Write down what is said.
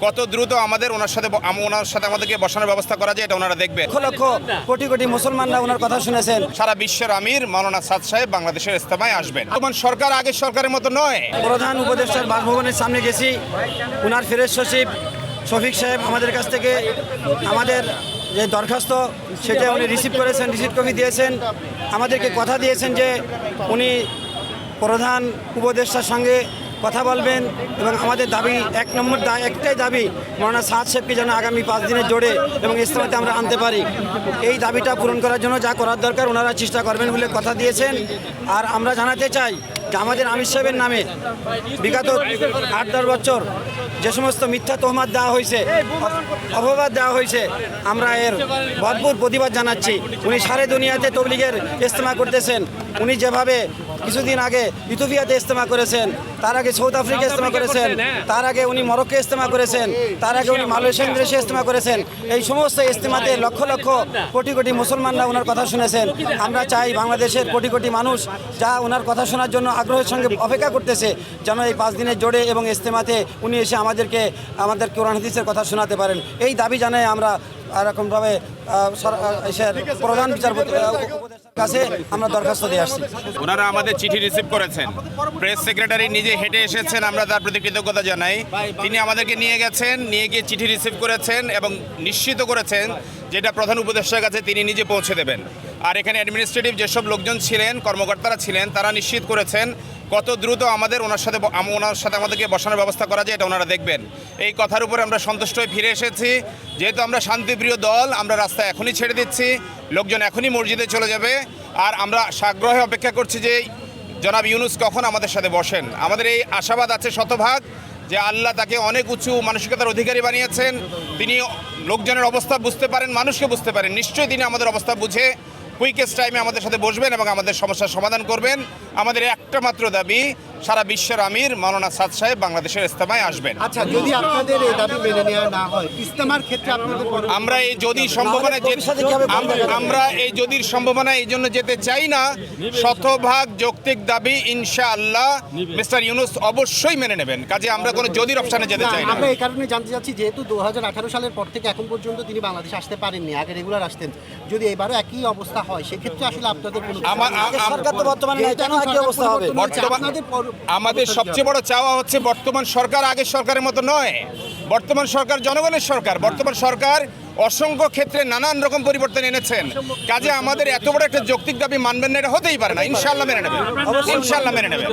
কত দ্রুত আমাদের ওনার সাথে আমাদেরকে বসানোর ব্যবস্থা করা যায় এটা ওনারা দেখবেন। লক্ষ লক্ষ কোটি কোটি মুসলমানরা ওনার কথা শুনেছেন। সারা বিশ্বের আমির মাওলানা সাদ সাহেব বাংলাদেশের ইস্তেমায় আসবেন। বর্তমান সরকার আগের সরকারের মতো নয়। প্রধান উপদেষ্টার বাসভবনের সামনে গেছি, ওনার ফেরেশ সচিব শফিক সাহেব আমাদের কাছ থেকে আমাদের যে দরখাস্ত সেটা উনি রিসিভ করেছেন, রিসিভ কপি দিয়েছেন। আমাদেরকে কথা দিয়েছেন যে উনি প্রধান উপদেষ্টার সঙ্গে কথা বলবেন এবং আমাদের দাবি একটাই দাবি মাওলানা সাদ সাহেবকে যেন আগামী 5 দিনের জোরে এবং ইস্তেমাতে আমরা আনতে পারি। এই দাবিটা পূরণ করার জন্য যা করার দরকার ওনারা চেষ্টা করবেন বলে কথা দিয়েছেন। আর আমরা জানাতে চাই যে আমাদের আমির সাহেবের নামে বিগত 8-10 বছর যে সমস্ত মিথ্যা তহমাত দেওয়া হয়েছে, অপবাদ দেওয়া হয়েছে, আমরা এর ভরপুর প্রতিবাদ জানাচ্ছি। উনি সারে দুনিয়াতে তবলিগের ইস্তেমা করতেছেন। উনি যেভাবে কিছুদিন আগে ইথিওপিয়াতে ইস্তেমা করেছেন, তার আগে সাউথ আফ্রিকা ইস্তেমা করেছেন, তার আগে উনি মরক্কো ইস্তেমা করেছেন, তার আগে উনি মালয়েশিয়ান দেশে ইস্তেমা করেছেন। এই সমস্ত ইস্তেমাতে লক্ষ লক্ষ কোটি কোটি মুসলমানরা ওনার কথা শুনেছেন। আমরা চাই বাংলাদেশের কোটি কোটি মানুষ যা ওনার কথা শোনার জন্য আগ্রহের সঙ্গে অপেক্ষা করতেছে, যেন এই 5 দিনের জোরে এবং ইস্তেমাতে উনি এসে আমাদের কোরআন হাদিসের কথা শোনাতে পারেন। এই দাবি জানাই আমরা এরকমভাবে প্রধান বিচারপতির কাছে আমরা দরখাস্ত দিয়ে আসছি। ওনারা আমাদের চিঠি রিসিভ করেছেন, প্রেস সেক্রেটারি নিজে হেঁটে এসেছেন, আমরা তার প্রতি কৃতজ্ঞতা জানাই। তিনি আমাদেরকে নিয়ে গেছেন, নিয়ে গিয়ে চিঠি রিসিভ করেছেন এবং নিশ্চিত করেছেন যেটা প্রধান উপদেষ্টার কাছে তিনি নিজে পৌঁছে দেবেন। আর এখানে অ্যাডমিনিস্ট্রেটিভ যেসব লোকজন ছিলেন, কর্মকর্তারা ছিলেন, তারা নিশ্চিত করেছেন কত দ্রুত আমাদের ওনার সাথে আমাদেরকে বসানোর ব্যবস্থা করা যায় এটা ওনারা দেখবেন। এই কথার উপরে আমরা সন্তুষ্ট হয়ে ফিরে এসেছি। যেহেতু আমরা শান্তিপ্রিয় দল, আমরা রাস্তা এখনই ছেড়ে দিচ্ছি, লোকজন এখনই মসজিদে চলে যাবে। আর আমরা সাগ্রহে অপেক্ষা করছি যে জনাব ইউনূস কখন আমাদের সাথে বসেন। আমাদের এই আশাবাদ আছে শতভাগ যে আল্লাহ তাকে অনেক উঁচু মানসিকতার অধিকারী বানিয়েছেন। তিনি লোকজনের অবস্থা বুঝতে পারেন, মানুষকে বুঝতে পারেন। নিশ্চয়ই তিনি আমাদের অবস্থা বুঝে কুইকেস্ট টাইমে আমাদের সাথে বসবেন এবং আমাদের সমস্যার সমাধান করবেন। আমাদের একটা মাত্র দাবি, সারা বিশ্বের আমির মাওলানা সাদ সাহেব বাংলাদেশের ইস্তেমায় আসবেন। আচ্ছা, যদি আপনাদের এই দাবি মেনে নেওয়া না হয়, ইস্তেমার ক্ষেত্রে আপনাদের আমরা এই যদি সম্ভাবনা এই জন্য যেতে চাই না। শতভাগ যৌক্তিক দাবি ইনশাআল্লাহ মিস্টার ইউনূস অবশ্যই মেনে নেবেন। কাজে আমরা কোনো যদির অপশনে যেতে চাই না। আমরা এই কারণে জানতে চাচ্ছি, যেহেতু 2018 সালের পর থেকে এখন পর্যন্ত তিনি বাংলাদেশে আসতে পারেননি, আগে রেগুলার আসতেন। যদি এবারও একই অবস্থা হয় সেক্ষেত্রে আসলে আপনাদের কোনো সরকার তো বর্তমানে কেন একই অবস্থা হবে? আমাদের সবচেয়ে বড় চাওয়া হচ্ছে বর্তমান সরকার আগের সরকারের মতো নয়। বর্তমান সরকার জনগণের সরকার। বর্তমান সরকার অসংখ্য ক্ষেত্রে নানান রকম পরিবর্তন এনেছেন। কাজে আমাদের এত বড় একটা যৌক্তিক দাবি মানবেন না, এটা হতেই পারে না। ইনশাআল্লাহ মেনে নেবেন, ইনশাআল্লাহ মেনে নেবেন।